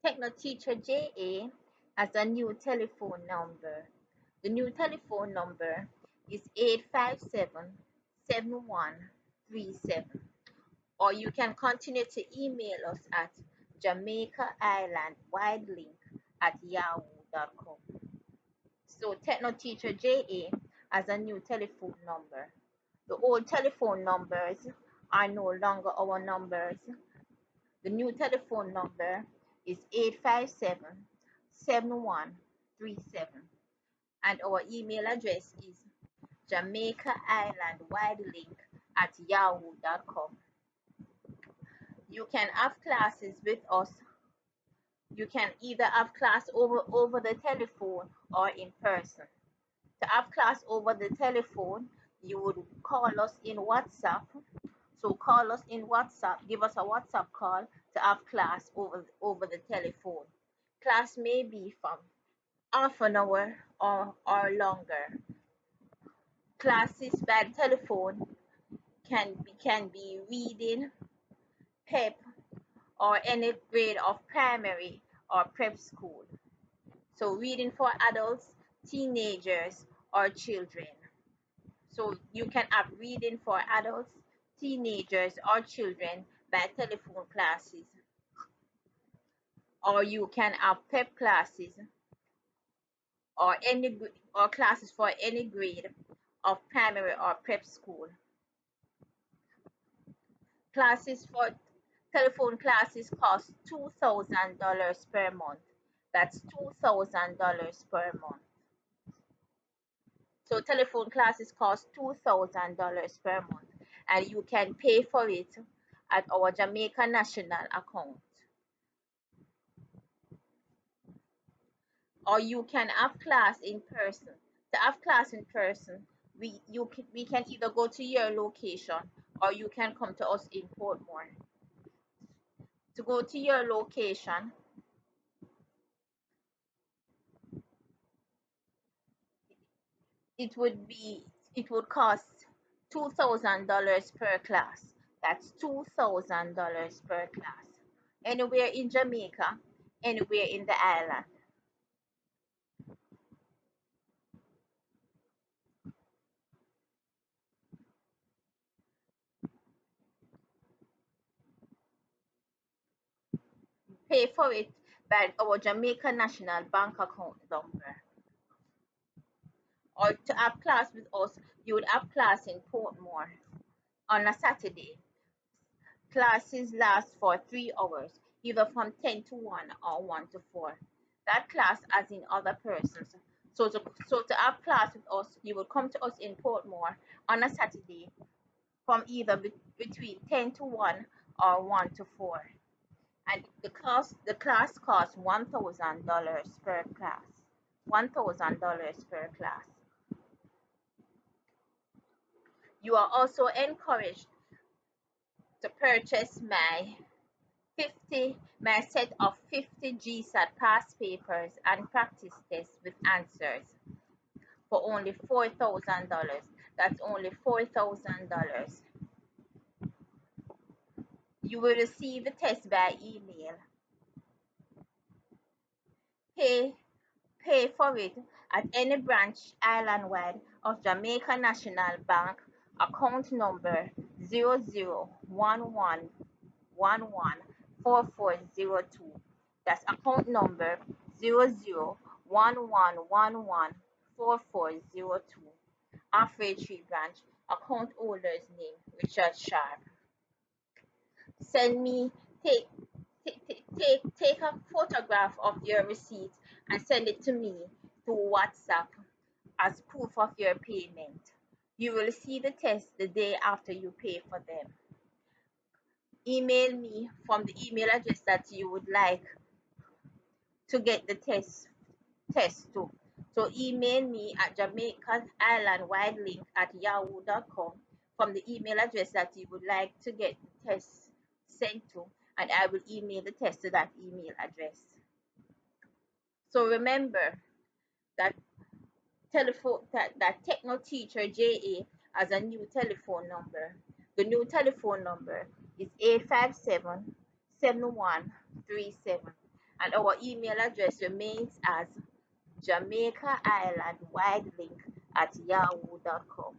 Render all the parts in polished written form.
Techno Teacher JA has a new telephone number. The new telephone number is 857-7137. Or you can continue to email us at Jamaica Island Wide Link at yahoo.com. So Techno Teacher JA has a new telephone number. The old telephone numbers are no longer our numbers. The new telephone number is 857-7137, and our email address is Jamaica Island Wide Link at yahoo.com. You can have classes with us. You can either have class over the telephone or in person. To have class over the telephone, you would call us in WhatsApp. So call us in WhatsApp, give us a WhatsApp call to have class over the telephone. Class may be from half an hour or longer. Classes by telephone can be reading, PEP, or any grade of primary or prep school. So reading for adults, teenagers, or children. So you can have reading for adults, teenagers, or children by telephone classes. Or you can have PEP classes or classes for any grade of primary or prep school. Classes for telephone classes cost $2,000 per month. That's $2,000 per month. So telephone classes cost $2,000 per month, and you can pay for it at our Jamaica National account. Or you can have class in person. To have class in person, we can either go to your location or you can come to us in Portmore. To go to your location, it would cost $2,000 per class. That's $2,000 per class. Anywhere in Jamaica, anywhere in the island. Pay for it by our Jamaica National Bank account number. Or to have class with us, you would have class in Portmore on a Saturday. Classes last for 3 hours, either from 10 to 1 or 1 to 4. That class as in other persons. So to have class with us, you will come to us in Portmore on a Saturday from either between 10 to 1 or 1 to 4. And the class costs $1,000 per class. $1,000 per class. You are also encouraged to purchase my set of 50 GSAT past papers and practice tests with answers for only $4,000. That's only $4,000. You will receive the test by email. Pay Pay for it at any branch island-wide of Jamaica National Bank, account number 0011114402. That's account number 0011114402. Halfway Tree Branch, account holder's name Richard Sharp. Send me take take a photograph of your receipt and send it to me through WhatsApp as proof of your payment. You will see the test the day after you pay for them. Email me from the email address that you would like to get the test to. So email me at Jamaica Island Wide Link at yahoo.com from the email address that you would like to get the test sent to, and I will email the test to that email address. So remember that that Techno Teacher JA has a new telephone number. The new telephone number is 857-7137, And our email address remains as Jamaica Island Wide Link at yahoo.com.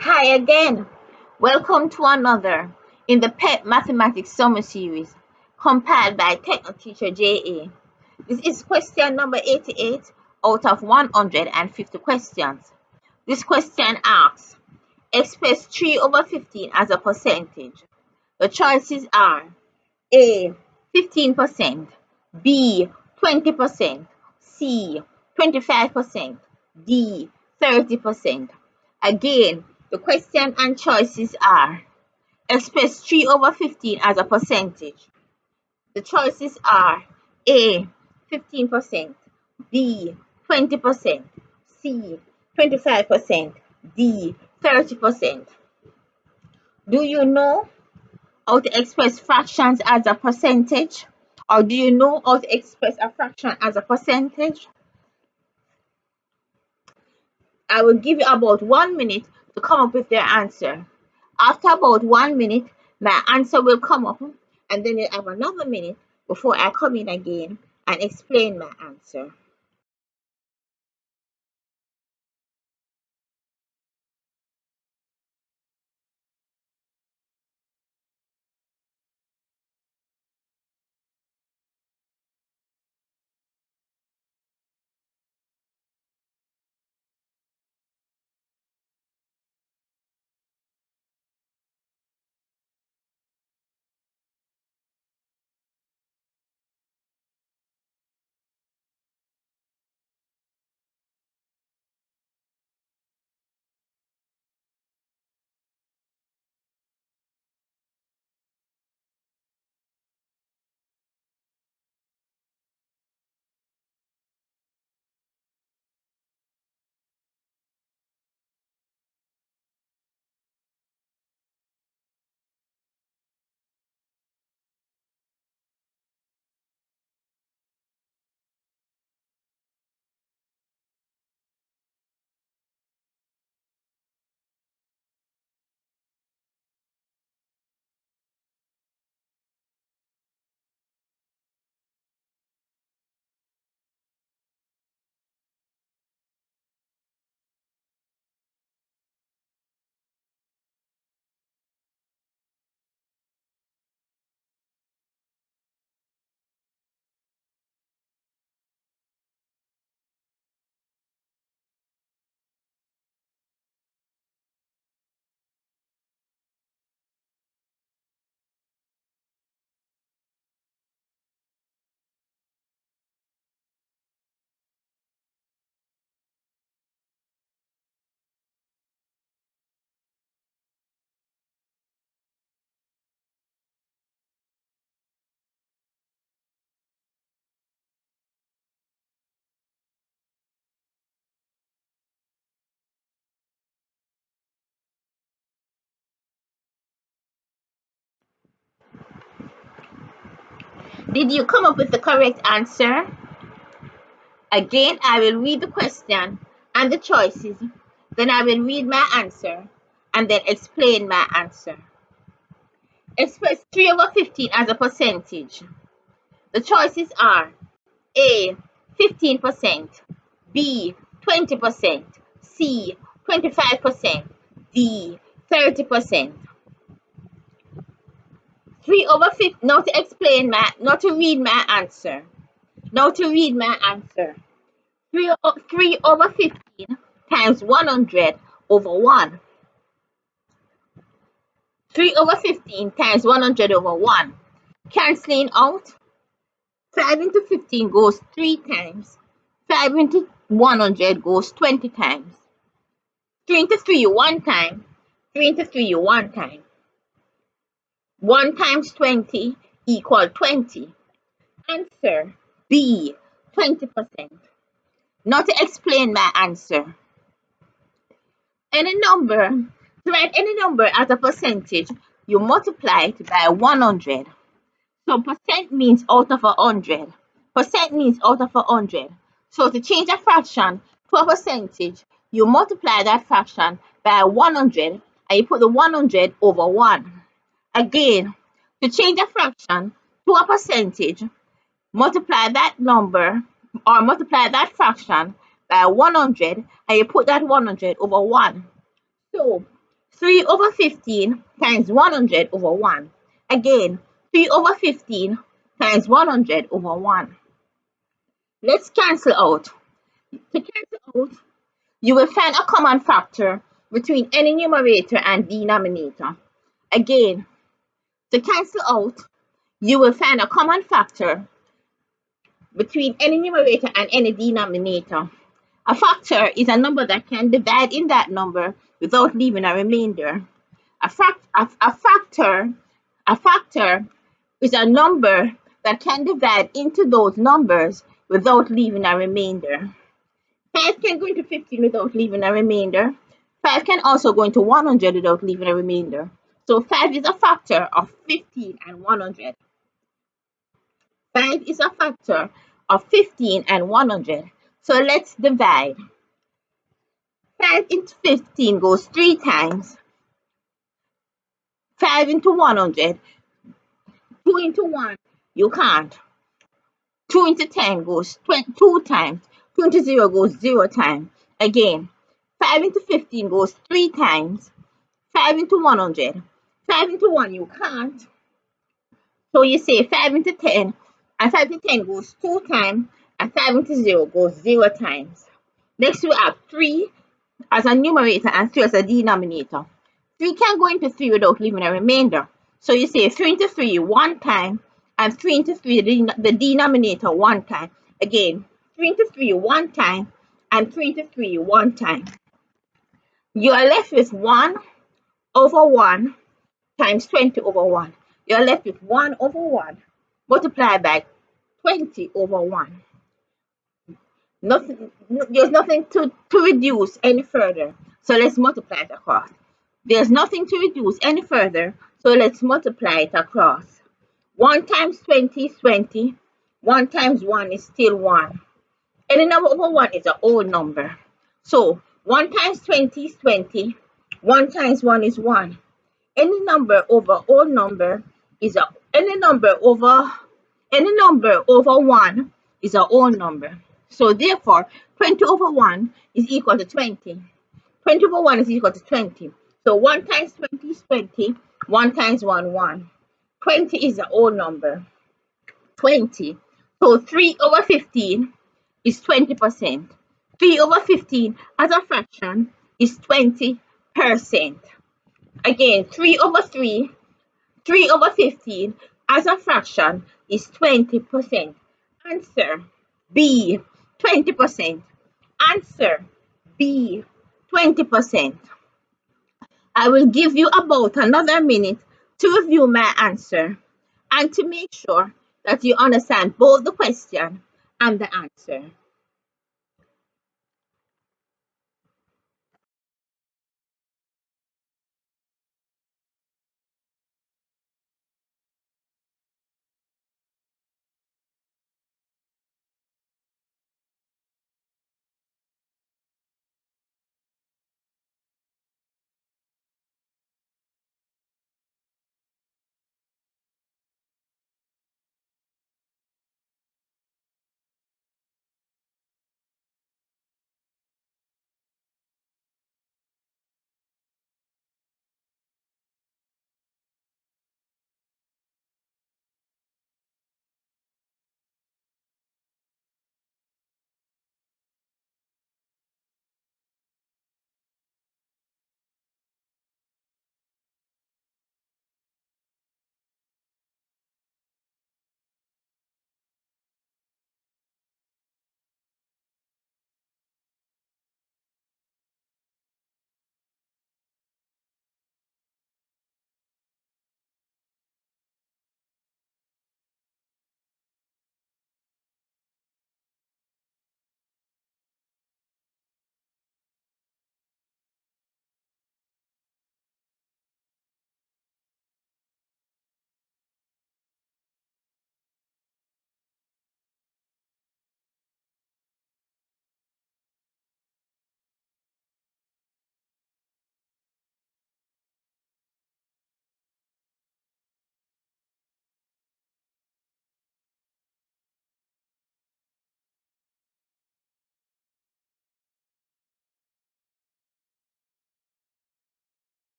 Hi again. Welcome to another in the PEP Mathematics Summer Series compiled by Techno Teacher JA. This is question number 88 out of 150 questions. This question asks, express 3 over 15 as a percentage. The choices are A. 15%, B. 20%, C. 25%, D. 30%. Again, the question and choices are express 3 over 15 as a percentage. The choices are A. 15%, B. 20%, C. 25%, D. 30%. Do you know how to express fractions as a percentage? Or do you know how to express a fraction as a percentage? I will give you about 1 minute to come up with their answer. After about 1 minute, my answer will come up, and then you have another minute before I come in again and explain my answer. Did you come up with the correct answer? Again, I will read the question and the choices, then I will read my answer and then explain my answer. Express 3 over 15 as a percentage. The choices are A, 15%, B, 20%, C, 25%, D, 30%. 3 over 15, now to explain my, not to read my answer. Now to read my answer. 3 over 15 times 100 over 1. 3 over 15 times 100 over 1. Cancelling out, 5 into 15 goes 3 times. 5 into 100 goes 20 times. 3 into 3 one time. 3 into 3 one time. 1 times 20 equal 20. Answer B, 20%. Now to explain my answer. Any number, to write any number as a percentage, you multiply it by 100. So percent means out of 100. Percent means out of 100. So to change a fraction to a percentage, you multiply that fraction by 100 and you put the 100 over 1. Again, to change a fraction to a percentage, multiply that number or multiply that fraction by 100 and you put that 100 over 1. So 3 over 15 times 100 over 1. Again, 3 over 15 times 100 over 1. Let's cancel out. To cancel out, you will find a common factor between any numerator and denominator. Again, to cancel out, you will find a common factor between any numerator and any denominator. A factor is a number that can divide in that number without leaving a remainder. A factor is a number that can divide into those numbers without leaving a remainder. 5 can go into 15 without leaving a remainder. 5 can also go into 100 without leaving a remainder. So 5 is a factor of 15 and 100. 5 is a factor of 15 and 100. So let's divide. 5 into 15 goes 3 times. 5 into 100. 2 into 1, you can't. 2 into 10 goes 2 times. 2 into 0 goes 0 times. Again, 5 into 15 goes 3 times. 5 into 100. 5 into 1, you can't. So you say 5 into 10, and 5 into 10 goes 2 times, and 5 into 0 goes 0 times. Next, we have 3 as a numerator and 3 as a denominator. 3 can go into 3 without leaving a remainder. So you say 3 into 3 one time, and 3 into 3 the denominator one time. Again, 3 into 3 one time, and 3 into 3 one time. You are left with 1 over 1 times 20 over 1. You are left with 1 over 1 multiplied by 20 over 1. There's nothing to reduce any further. So let's multiply it across. There's nothing to reduce any further. So let's multiply it across. 1 times 20 is 20. 1 times 1 is still 1. Any number over 1 is an whole number. So 1 times 20 is 20. 1 times 1 is 1. Any number over whole number is any number over 1 is a whole number. So therefore, 20 over 1 is equal to 20. 20 over 1 is equal to 20. So 1 times 20 is 20. 1 times 1, 1. 20 is a whole number. 20. So 3 over 15 is 20%. 3 over 15 as a fraction is 20%. Again, 3 over 15 as a fraction is 20%. Answer B, 20%. Answer B, 20%. I will give you about another minute to review my answer and to make sure that you understand both the question and the answer.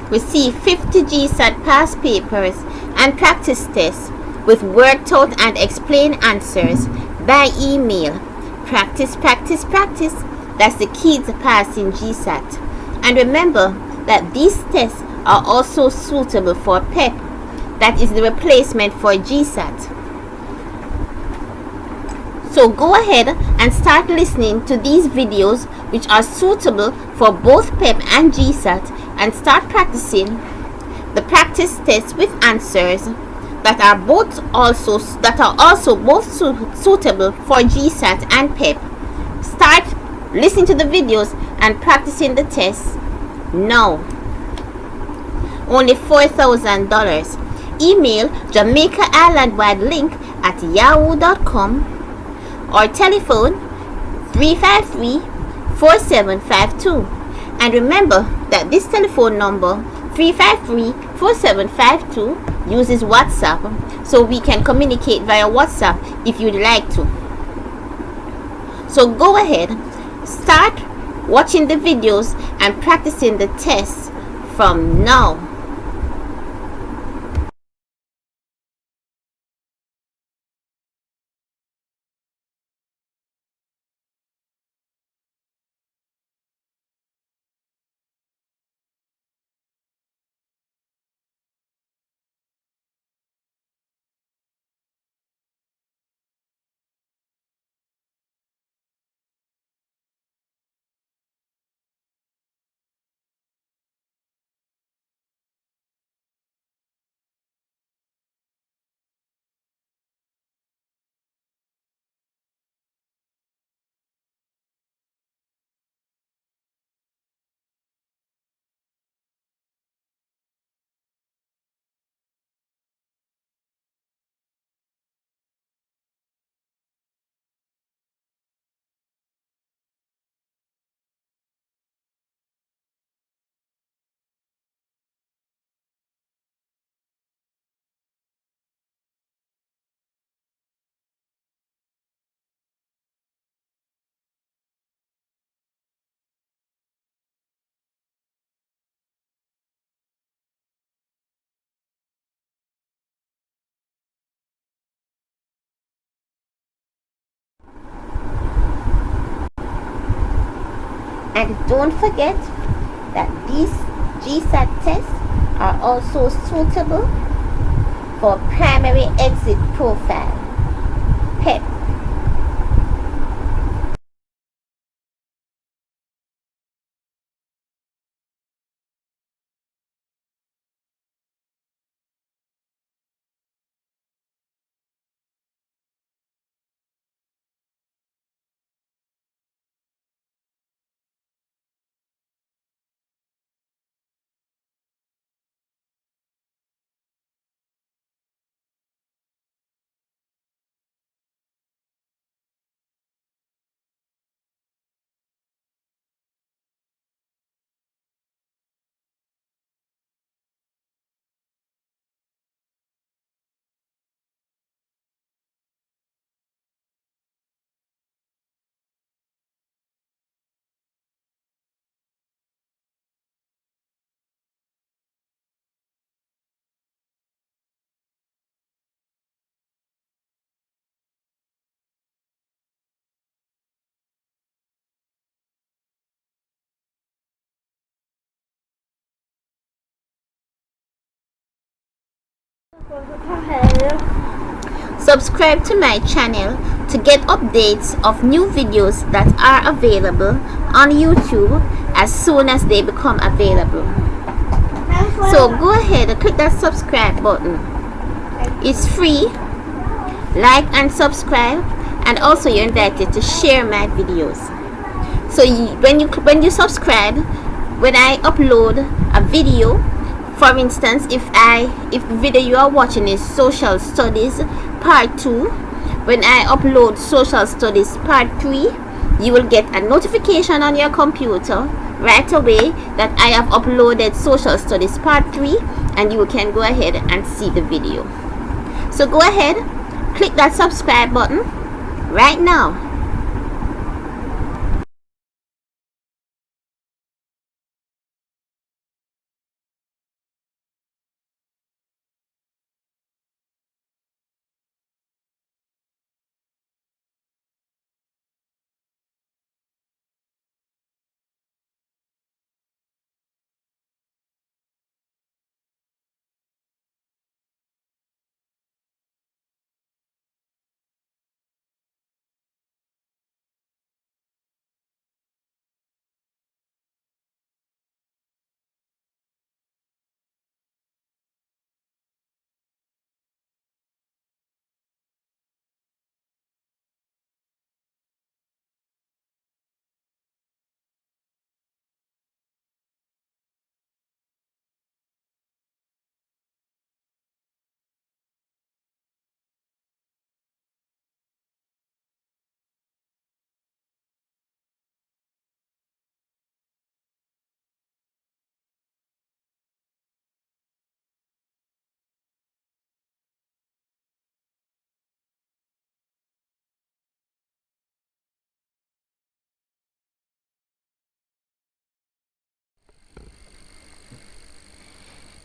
receive 50 GSAT past papers and practice tests with worked out and explained answers by email. Practice, practice, practice. That's the key to passing GSAT. And remember that these tests are also suitable for PEP. That is the replacement for GSAT. So go ahead and start listening to these videos which are suitable for both PEP and GSAT, and start practicing the practice tests with answers that are also both suitable for GSAT and PEP. Start listening to the videos and practicing the tests now. Only $4,000. Email Jamaica Island Wide Link at yahoo.com or telephone 353-4752. And remember that this telephone number 353-4752 uses WhatsApp, so we can communicate via WhatsApp if you'd like to. So go ahead, start watching the videos and practicing the tests from now. And don't forget that these GSAT tests are also suitable for primary exit profile, PEP. Subscribe to my channel to get updates of new videos that are available on YouTube as soon as they become available. So go ahead and click that subscribe button. It's free. Like and subscribe, and also you're invited to share my videos. So when you subscribe, when I upload a video, for instance, if the video you are watching is Social Studies Part 2, when I upload Social Studies Part 3, you will get a notification on your computer right away that I have uploaded Social Studies Part 3, and you can go ahead and see the video. So go ahead, click that subscribe button right now.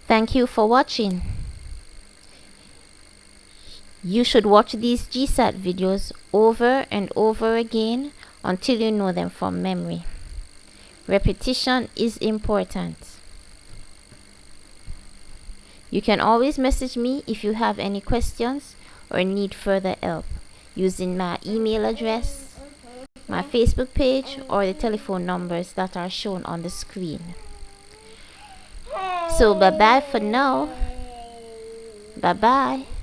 Thank you for watching. You should watch these GSAT videos over and over again until you know them from memory. Repetition is important. You can always message me if you have any questions or need further help using my email address, my Facebook page, or the telephone numbers that are shown on the screen. So bye bye for now. Bye bye.